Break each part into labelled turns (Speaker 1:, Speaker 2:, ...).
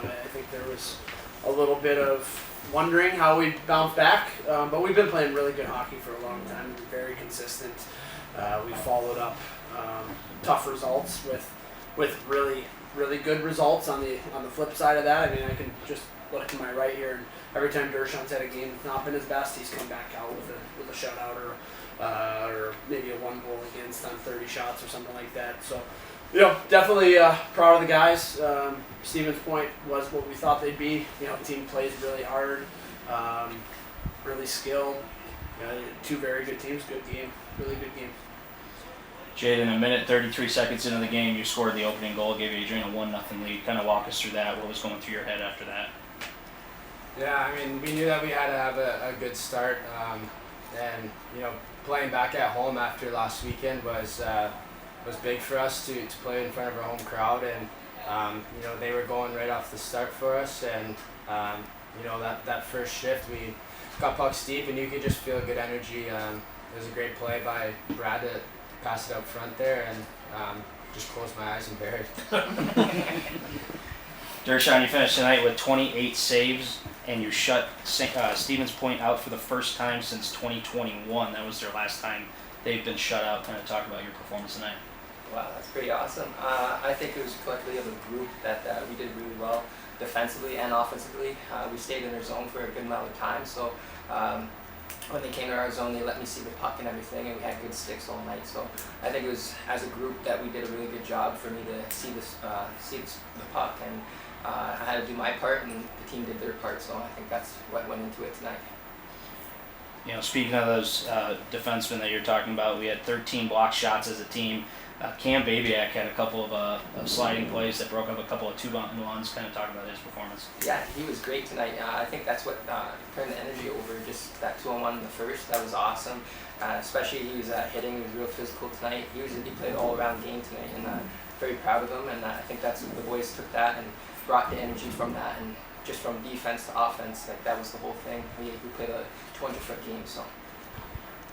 Speaker 1: I think there was a little bit of wondering how we'd bounce back, but we've been playing really good hockey for a long time. We're very consistent. We followed up tough results with really good results on the flip side of that. I mean, I can just look to my right here, and every time Dershon's had a game that's not been his best, he's come back out with a shutout or maybe a 1 goal against on 30 shots or something like that. So, definitely proud of the guys. Stevens Point was what we thought they'd be. The team plays really hard, really skilled. 2 very good teams, good game, really good game.
Speaker 2: Jaden, a minute 33 seconds into the game, you scored the opening goal, gave Adrian a 1-0 lead. Kind of walk us through that. What was going through your head after that?
Speaker 3: Yeah, I mean, we knew that we had to have a good start, and playing back at home after last weekend was big for us to play in front of our home crowd, and they were going right off the start for us, and that first shift we got pucks deep, and you could just feel good energy. It was a great play by Brad to pass it up front there, and just closed my eyes and buried.
Speaker 2: Dershon, you finished tonight with 28 saves, and you shut Stevens Point out for the first time since 2021. That was their last time they've been shut out. Kind of talk about your performance tonight.
Speaker 4: Wow, that's pretty awesome. I think it was collectively of a group that we did really well defensively and offensively. We stayed in their zone for a good amount of time, so when they came to our zone, they let me see the puck and everything, and we had good sticks all night. So I think it was as a group that we did a really good job for me to see the puck, and I had to do my part, and the team did their part. So I think that's what went into it tonight.
Speaker 2: Speaking of those defensemen that you're talking about, we had 13 block shots as a team. Cam Babiak had a couple of sliding plays that broke up a couple of 2-on-1s. Kind of talk about his performance.
Speaker 4: Yeah, he was great tonight. I think that's what turned the energy over, just that 2-on-1 in the first. That was awesome. Especially he was hitting. He was real physical tonight. He played an all-around game tonight, and very proud of him. And I think that's the boys took that and brought the energy from that, and just from defense to offense, like that was the whole thing. We played a 200-foot game. So.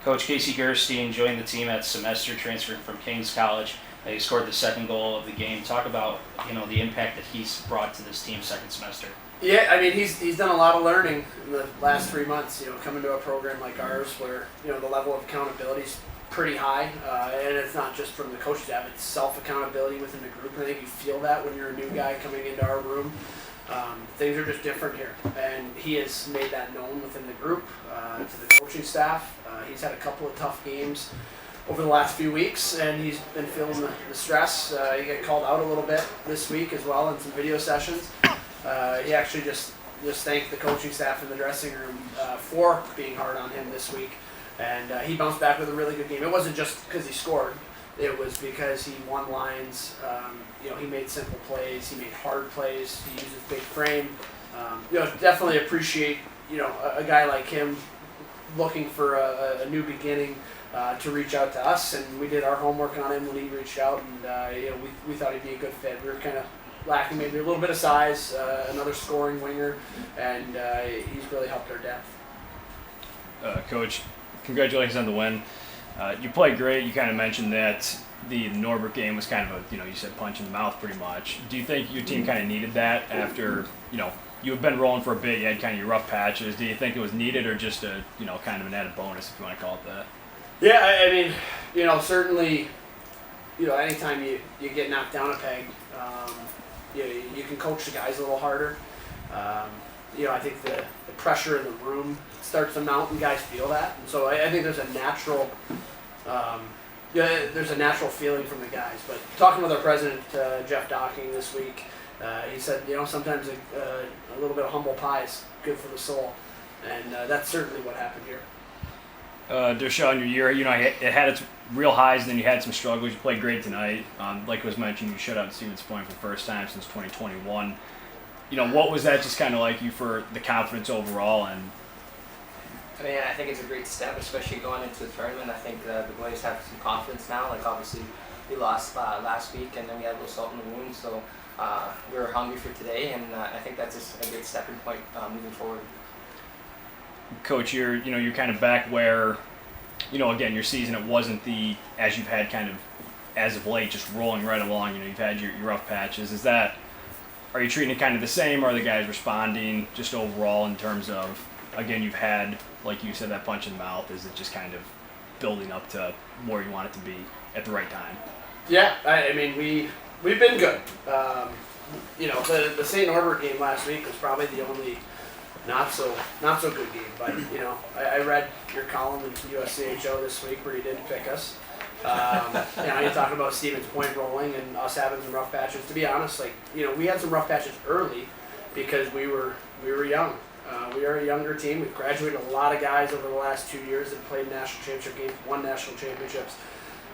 Speaker 2: Coach Casey Gerstein joined the team at semester, transferred from King's College. He scored the second goal of the game. Talk about the impact that he's brought to this team second semester.
Speaker 1: Yeah, I mean he's done a lot of learning in the last 3 months. Coming to a program like ours where the level of accountability is pretty high, and it's not just from the coach staff; it's self-accountability within the group. I think you feel that when you're a new guy coming into our room. Things are just different here, and he has made that known within the group, to the coaching staff. He's had a couple of tough games over the last few weeks, and he's been feeling the stress. He got called out a little bit this week as well in some video sessions. He actually just thanked the coaching staff in the dressing room for being hard on him this week, and he bounced back with a really good game. It wasn't just because he scored. It was because he won lines. He made simple plays. He made hard plays. He used his big frame. Definitely appreciate a guy like him looking for a new beginning to reach out to us, and we did our homework on him when he reached out, and we thought he'd be a good fit. We were kind of lacking maybe a little bit of size, another scoring winger, and he's really helped our depth.
Speaker 5: Coach, congratulations on the win. You played great. You kind of mentioned that the Norbert game was kind of you said punch in the mouth pretty much. Do you think your team kind of needed that after, you had been rolling for a bit, you had kind of your rough patches. Do you think it was needed or just a, kind of an added bonus, if you want to call it that?
Speaker 1: Yeah, I mean, certainly, anytime you get knocked down a peg, you can coach the guys a little harder. I think the pressure in the room starts to mount, and guys feel that. And so I think there's a natural, feeling from the guys. But talking with our president, Jeff Docking, this week, he said, sometimes a little bit of humble pie is good for the soul, and that's certainly what happened here.
Speaker 5: Dershon, your year, it had its real highs, and then you had some struggles. You played great tonight. Like was mentioned, you shut out Stevens Point for the first time since 2021. What was that just kind of like you for the confidence overall? And
Speaker 4: I mean, I think it's a great step, especially going into the tournament. I think the boys have some confidence now. Like, obviously, we lost last week, and then we had a little salt in the wound. So we were hungry for today, and I think that's just a good stepping point moving forward.
Speaker 5: Coach, you're kind of back where, again, your season, it wasn't as you've had kind of as of late, just rolling right along. You've had your rough patches. Is that are you treating it kind of the same? Or are the guys responding just overall in terms of, again, you've had, like you said, that punch in the mouth? Is it just kind of building up to where you want it to be at the right time?
Speaker 1: Yeah, I mean, we've been good. The St. Norbert game last week was probably the only not so good game. But I read your column in USCHO this week where you did pick us. You're talking about Stevens Point rolling and us having some rough patches. To be honest, we had some rough patches early because we were young. We are a younger team. We've graduated a lot of guys over the last 2 years that played national championship games, won national championships.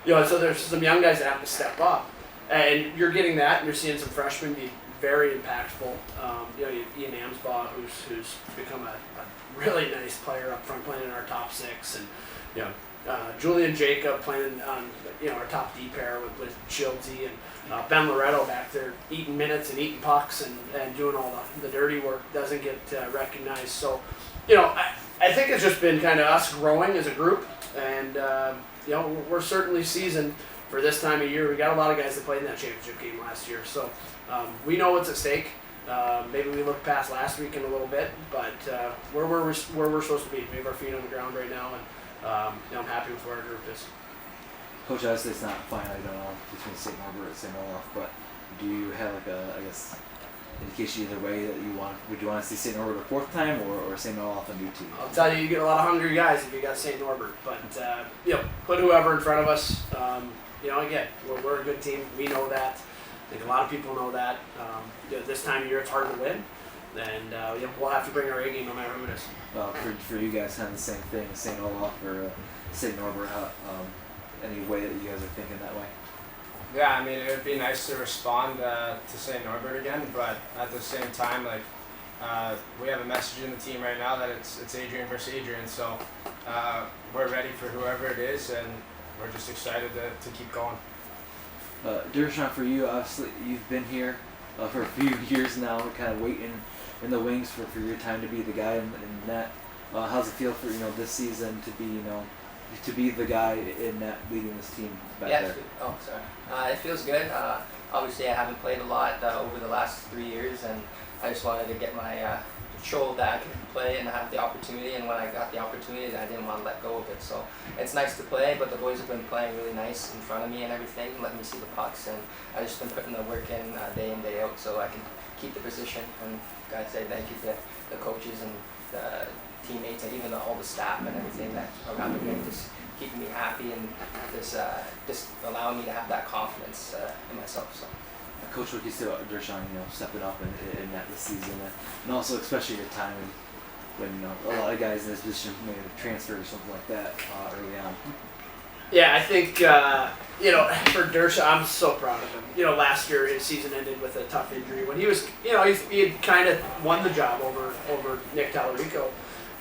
Speaker 1: So there's some young guys that have to step up, and you're getting that, and you're seeing some freshmen be very impactful. You have Ian Amsbaugh, who's become a really nice player up front, playing in our top six, and Julian Jacob playing on our top D pair with Childsey, and Ben Loretto back there eating minutes and eating pucks and doing all the dirty work, doesn't get recognized. So I think it's just been kind of us growing as a group, and we're certainly seasoned for this time of year. We got a lot of guys that played in that championship game last year, so we know what's at stake. Maybe we look past last weekend a little bit, but where we're supposed to be. We have our feet on the ground right now, and I'm happy with where our group is.
Speaker 6: Coach, obviously it's not finite at all between St. Norbert and St. Olaf, but do you have indication either way that would you want to see St. Norbert a fourth time or St. Olaf a new team?
Speaker 1: I'll tell you get a lot of hungry guys if you got St. Norbert, but put whoever in front of us. Again, we're a good team. We know that. I think a lot of people know that. This time of year it's hard to win, and we'll have to bring our A game no matter who it is.
Speaker 6: For you guys, kind of the same thing, St. Olaf or St. Norbert. Any way that you guys are thinking that way?
Speaker 3: Yeah, I mean, it would be nice to respond to St. Norbert again, but at the same time, we have a message in the team right now that it's Adrian versus Adrian, so we're ready for whoever it is, and we're just excited to keep going.
Speaker 6: Dershawn, for you, obviously you've been here for a few years now, kind of waiting in the wings for your time to be the guy in net. How's it feel for this season to be the guy in net leading this team back there?
Speaker 4: It feels good. Obviously, I haven't played a lot over the last 3 years, and I just wanted to get my show that I could play and have the opportunity. And when I got the opportunity, I didn't want to let go of it. So it's nice to play, but the boys have been playing really nice in front of me and everything, letting me see the pucks, and I've just been putting the work in day out so I can keep the position. And gotta say thank you to the coaches and the teammates and even all the staff and everything that around me, just keeping me happy and just allowing me to have that confidence in myself. So.
Speaker 6: Coach, what do you say about Dershawn, stepping up in that this season, and also especially your time when a lot of guys in this position may have transferred or something like that early on?
Speaker 1: Yeah, I think for Dershawn, I'm so proud of him. Last year his season ended with a tough injury when he was, he had kind of won the job over Nick Tallarico.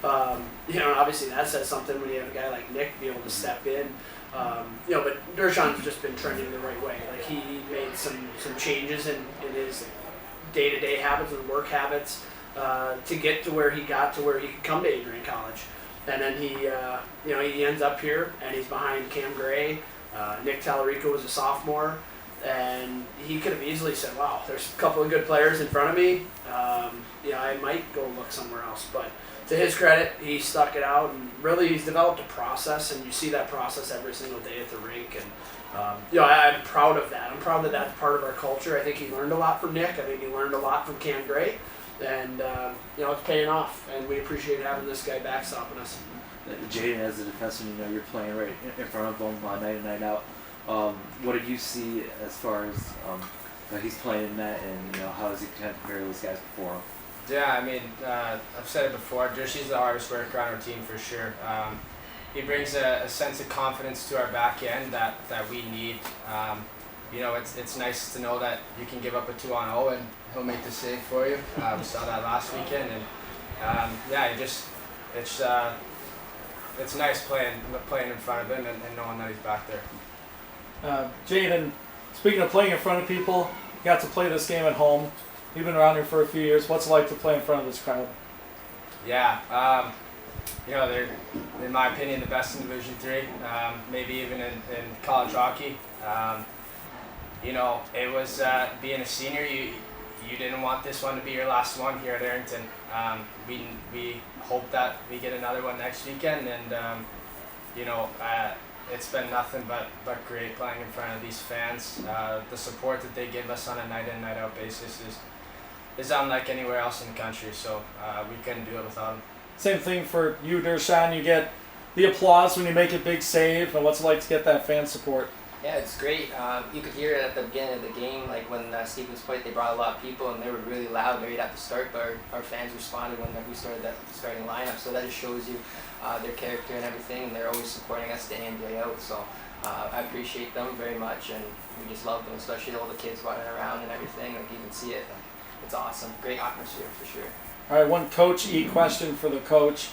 Speaker 1: And obviously that says something when you have a guy like Nick be able to step in. But Dershawn's just been trending the right way. He made some changes in his day-to-day habits and work habits to get to where he got to where he could come to Adrian College. And then he ends up here and he's behind Cam Gray. Nick Tallarico was a sophomore, and he could have easily said, wow, there's a couple of good players in front of me. I might go look somewhere else. But to his credit, he stuck it out, and really he's developed a process, and you see that process every single day at the rink. And I'm proud of that. I'm proud that that's part of our culture. I think he learned a lot from Nick. I think he learned a lot from Cam Gray, and it's paying off. And we appreciate having this guy backstopping us.
Speaker 6: Jaden, as a defenseman, you're playing right in front of him night in, night out. What did you see as far as he's playing in that, and how does he kind of compare to those guys before him?
Speaker 3: Yeah, I mean, I've said it before, Jersey's the hardest worker on our team for sure. He brings a sense of confidence to our back end that we need. It's nice to know that you can give up a 2-on-0 and he'll make the save for you. We saw that last weekend, and it's nice playing in front of him and knowing that he's back there.
Speaker 7: Jaden, speaking of playing in front of people, you got to play this game at home. You've been around here for a few years. What's it like to play in front of this crowd?
Speaker 3: Yeah, they're, in my opinion, the best in Division III, maybe even in college hockey. It was being a senior, you you didn't want this one to be your last one here at Arrington. We hope that we get another one next weekend, and it's been nothing but great playing in front of these fans. The support that they give us on a night in, night out basis is unlike anywhere else in the country, so we couldn't do it without them.
Speaker 7: Same thing for you, Dershawn. You get the applause when you make a big save, and what's it like to get that fan support?
Speaker 4: Yeah, it's great. You could hear it at the beginning of the game, like when Stevens played, they brought a lot of people and they were really loud right at the start, but our fans responded when we started that starting lineup, so that just shows you their character and everything, and they're always supporting us day in, day out, so I appreciate them very much, and we just love them, especially all the kids running around and everything, like you can see it. It's awesome. Great atmosphere for sure.
Speaker 7: All right, one Coach E question for the coach.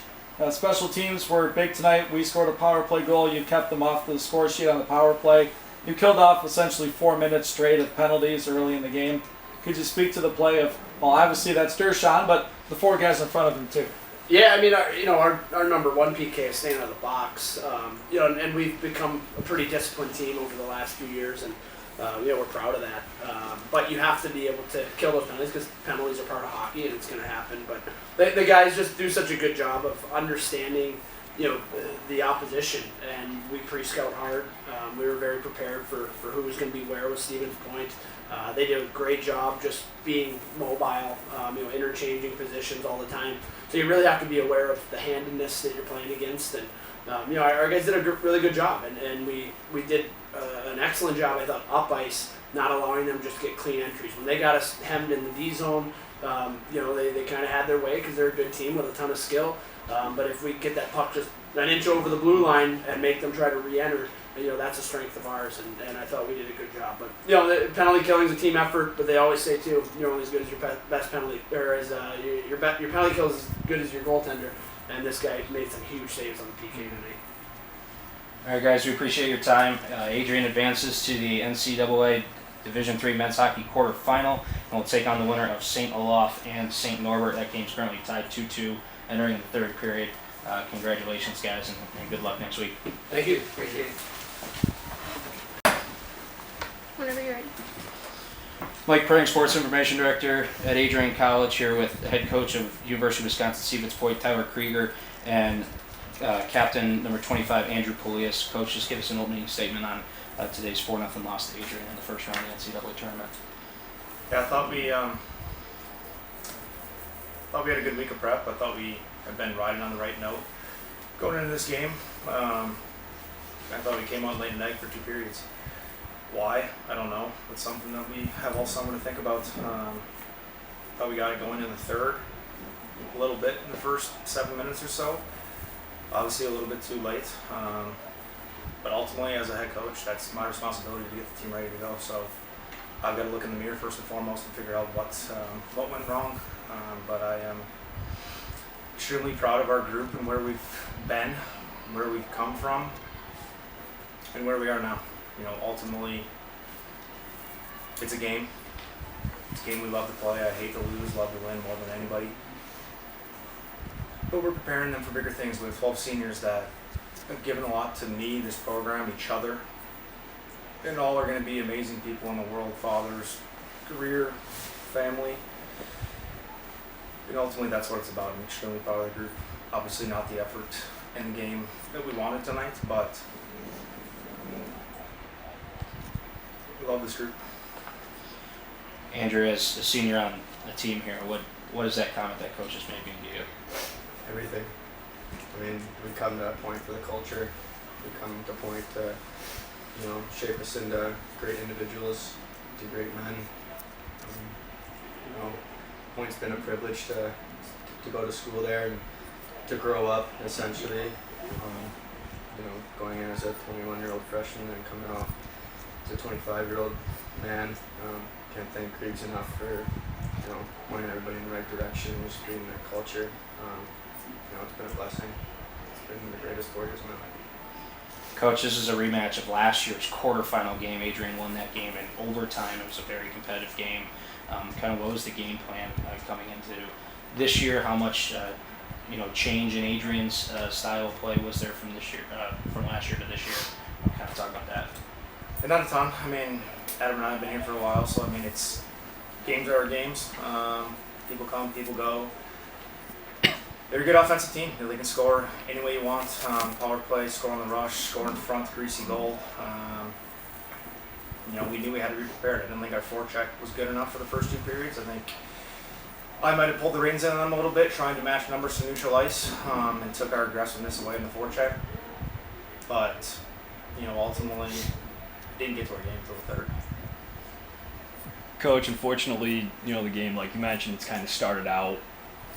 Speaker 7: Special teams were big tonight. We scored a power play goal. You kept them off the score sheet on the power play. You killed off essentially 4 minutes straight of penalties early in the game. Could you speak to the play of, well, obviously that's Dershawn, but the 4 guys in front of him too?
Speaker 1: Yeah, I mean, our number one PK is staying out of the box. And we've become a pretty disciplined team over the last few years, and we're proud of that. But you have to be able to kill those penalties because penalties are part of hockey, and it's going to happen. But the guys just do such a good job of understanding, the opposition, and we pre-scout hard. We were very prepared for who was going to be where with Stevens Point. They did a great job just being mobile, interchanging positions all the time. So you really have to be aware of the handedness that you're playing against. And our guys did a really good job, and we did an excellent job, I thought, up ice, not allowing them just to get clean entries. When they got us hemmed in the D zone, they kind of had their way because they're a good team with a ton of skill. But if we get that puck just an inch over the blue line and make them try to re-enter, that's a strength of ours, and I thought we did a good job. But the penalty killing is a team effort. But they always say too, you're only as good as your best penalty, or as your penalty kill is as good as your goaltender. And this guy made some huge saves on the PK tonight.
Speaker 2: All right, guys, we appreciate your time. Adrian advances to the NCAA Division III men's hockey quarterfinal, and will take on the winner of St. Olaf and St. Norbert. That game's currently tied 2-2, entering the third period. Congratulations, guys, and good luck next week.
Speaker 1: Thank you.
Speaker 4: Appreciate it.
Speaker 8: Whenever you're ready.
Speaker 2: Mike Pring, Sports Information Director at Adrian College, here with the head coach of University of Wisconsin-Stevens Point, Tyler Krieger, and captain number 25, Andrew Polias. Coach, just give us an opening statement on today's 4-0 loss to Adrian in the first round of the NCAA tournament.
Speaker 9: Yeah, I thought we had a good week of prep. I thought we had been riding on the right note going into this game. I thought we came on late night for 2 periods. Why? I don't know. It's something that we have all summer to think about. Thought we got it going in the third, a little bit in the first 7 minutes or so. Obviously a little bit too late. But ultimately, as a head coach, that's my responsibility to get the team ready to go. So I've got to look in the mirror first and foremost and figure out what went wrong. But I am extremely proud of our group and where we've been, where we've come from, and where we are now. Ultimately, it's a game. It's a game we love to play. I hate to lose, love to win more than anybody. But we're preparing them for bigger things with 12 seniors that have given a lot to me, this program, each other. And all are going to be amazing people in the world, fathers, career, family. And ultimately, that's what it's about. I'm extremely proud of the group. Obviously not the effort in the game that we wanted tonight, but we love this group.
Speaker 2: Andrew, as a senior on the team here, what is that comment that coach is making to you?
Speaker 10: Everything. I mean, we come to a point for the culture. We come to a point to, shape us into great individuals, to great men. Point's been a privilege to go to school there and to grow up, essentially. Going in as a 21-year-old freshman and coming off as a 25-year-old man. Can't thank Kriegs enough for, pointing everybody in the right direction, just being their culture. It's been a blessing. It's been the greatest 4 years of my life.
Speaker 2: Coach, this is a rematch of last year's quarterfinal game. Adrian won that game in overtime. It was a very competitive game. What was the game plan coming into this year? How much change in Adrian's style of play was there from this year, from last year to this year? Talk about that.
Speaker 9: And not a ton. I mean, Adam and I have been here for a while, so it's games are our games. People come, people go. They're a good offensive team. They can score any way you want. Power play, score on the rush, score in front, greasy goal. We knew we had to be prepared. I didn't think our forecheck was good enough for the first 2 periods. I think I might have pulled the reins in on them a little bit, trying to match numbers to neutral ice, and took our aggressiveness away in the forecheck. But, ultimately, didn't get to our game until the third.
Speaker 5: Coach, unfortunately, the game, like you mentioned, it's kind of started out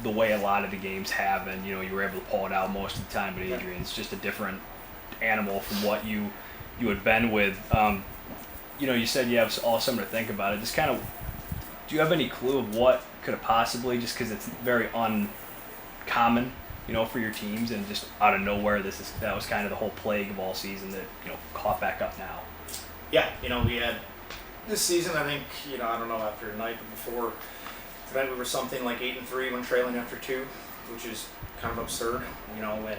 Speaker 5: the way a lot of the games have, and you were able to pull it out most of the time. But Adrian's just a different animal from what you had been with. You said you have all summer to think about it. Just kind of, do you have any clue of what could have possibly, just because it's very uncommon, for your teams, and just out of nowhere, that was kind of the whole plague of all season that caught back up now.
Speaker 9: Yeah, we had this season. I think I don't know after tonight, but before tonight we were something like 8-3 when trailing after 2, which is kind of absurd. And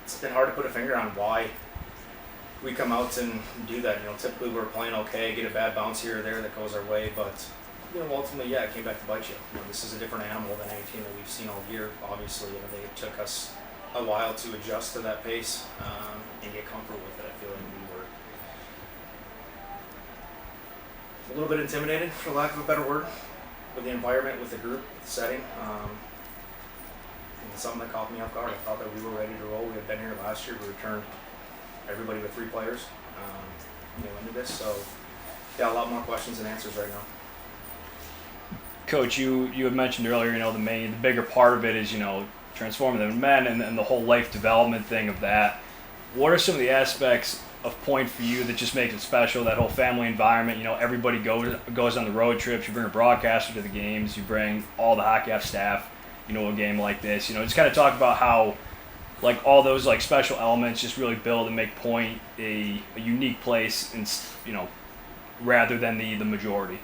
Speaker 9: it's been hard to put a finger on why we come out and do that. Typically we're playing okay, get a bad bounce here or there that goes our way, but ultimately, it came back to bite you. This is a different animal than any team that we've seen all year. Obviously, it took us a while to adjust to that pace and get comfortable with it. I feel like we were a little bit intimidated, for lack of a better word, with the environment, with the group, with the setting. And something that caught me off guard. I thought that we were ready to roll. We had been here last year. We returned everybody with 3 players into this. So, a lot more questions than answers right now.
Speaker 5: Coach, you had mentioned earlier, the bigger part of it is, transforming the men and the whole life development thing of that. What are some of the aspects of Point for you that just makes it special, that whole family environment? Everybody goes on the road trips. You bring a broadcaster to the games. You bring all the hockey off staff, a game like this. Just kind of talk about how, all those, special elements just really build and make Point a unique place, and, rather than the majority.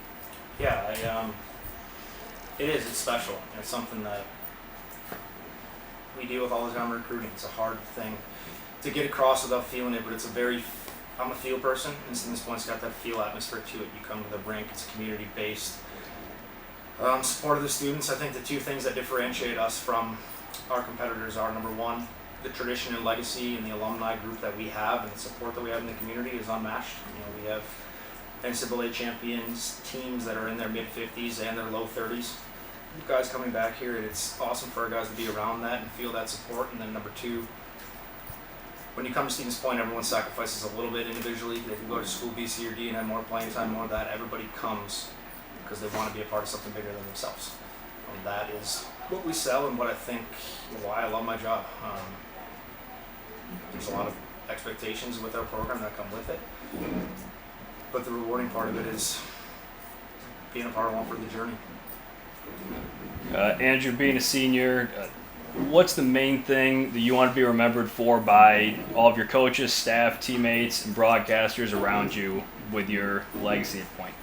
Speaker 9: Yeah, it's special. It's something that we deal with all the time in recruiting. It's a hard thing to get across without feeling it, but I'm a feel person, and this Point's got that feel atmosphere to it. You come to the rink, it's community-based. Support of the students. I think the 2 things that differentiate us from our competitors are, number 1, the tradition and legacy and the alumni group that we have and the support that we have in the community is unmatched. We have NCAA champions, teams that are in their mid-50s and their low 30s. Guys coming back here, it's awesome for our guys to be around that and feel that support. And then number 2, when you come to Stevens Point, everyone sacrifices a little bit individually. They can go to school B, C, or D and have more playing time, more of that. Everybody comes because they want to be a part of something bigger than themselves. And that is what we sell and what I think, why I love my job. There's a lot of expectations with our program that come with it. But the rewarding part of it is being a part along for the journey.
Speaker 5: Andrew, being a senior, what's the main thing that you want to be remembered for by all of your coaches, staff, teammates, and broadcasters around you with your legacy at Point?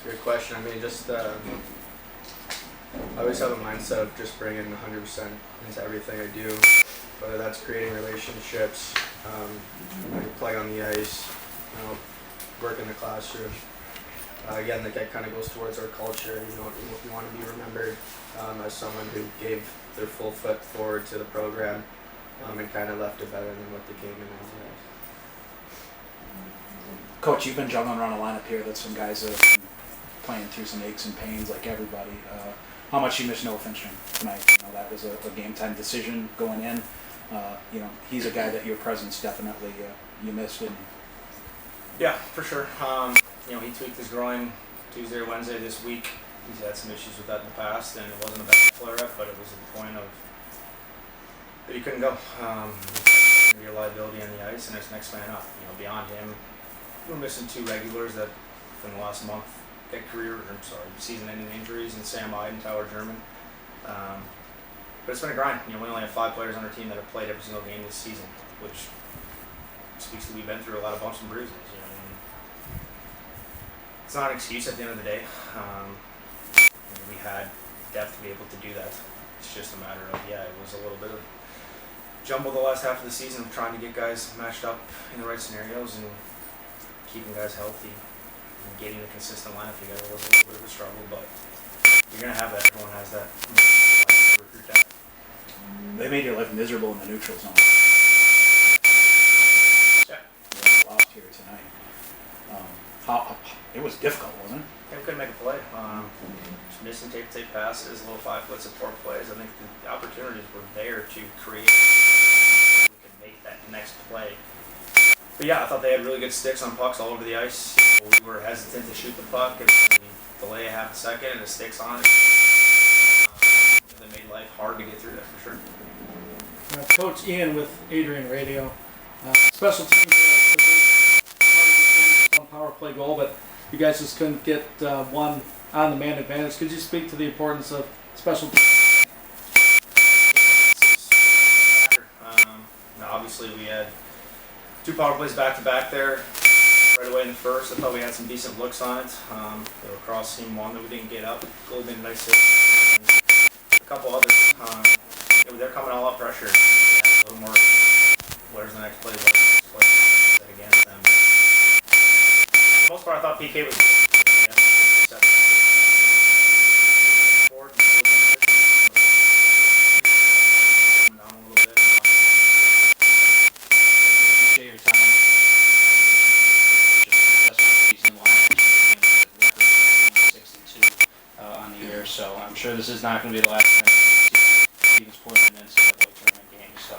Speaker 10: Good question. I always have a mindset of just bringing 100% into everything I do, whether that's creating relationships, playing on the ice, work in the classroom. Again, that kind of goes towards our culture. You want to be remembered as someone who gave their full foot forward to the program and kind of left it better than what they came in as.
Speaker 11: Coach, you've been juggling around a lineup here that some guys have been playing through some aches and pains like everybody. How much you miss Noah Finchman tonight? That was a game time decision going in. He's a guy that your presence definitely you missed, didn't you?
Speaker 9: Yeah, for sure. He tweaked his groin Tuesday or Wednesday this week. He's had some issues with that in the past, and it wasn't a bad flare-up, but it was at the point of that he couldn't go. Be a liability on the ice, and it's next man up. Beyond him, we're missing 2 regulars that in the last month get season-ending injuries, and Sam Ide and Tyler German. But it's been a grind. We only have 5 players on our team that have played every single game this season, which speaks to we've been through a lot of bumps and bruises. It's not an excuse at the end of the day. We had depth to be able to do that. It's just a matter of, it was a little bit of jumble the last half of the season of trying to get guys matched up in the right scenarios and keeping guys healthy and getting a consistent lineup together was a little bit of a struggle, but you're going to have that. Everyone has that. Recruit that.
Speaker 11: They made your life miserable in the neutral zone.
Speaker 9: Yeah.
Speaker 11: You lost here tonight. How it was difficult, wasn't it?
Speaker 9: Yeah, we couldn't make a play. Just missing tape passes, little 5-foot support plays. I think the opportunities were there to create. We could make that next play. But yeah, I thought they had really good sticks on pucks all over the ice. We were hesitant to shoot the puck, and we delay a half a second, and it sticks on it. They made life hard to get through that for sure.
Speaker 7: Coach Ian with Adrian Radio. Special teams one power play goal, but you guys just couldn't get one on the man advantage. Could you speak to the importance of special teams?
Speaker 9: Obviously, we had 2 power plays back to back there. Right away in the first, I thought we had some decent looks on it. They were across team 1 that we didn't get up. Goalie made a nice hit. And a couple others. They're coming all up pressure. A little more. Where's the next play? That against them. For the most part, I thought PK was forward and down a little bit.
Speaker 2: Appreciate your time. Just season line 62 on the year, so I'm sure this is not going to be the last time Stevens Portland NCAA tournament game. So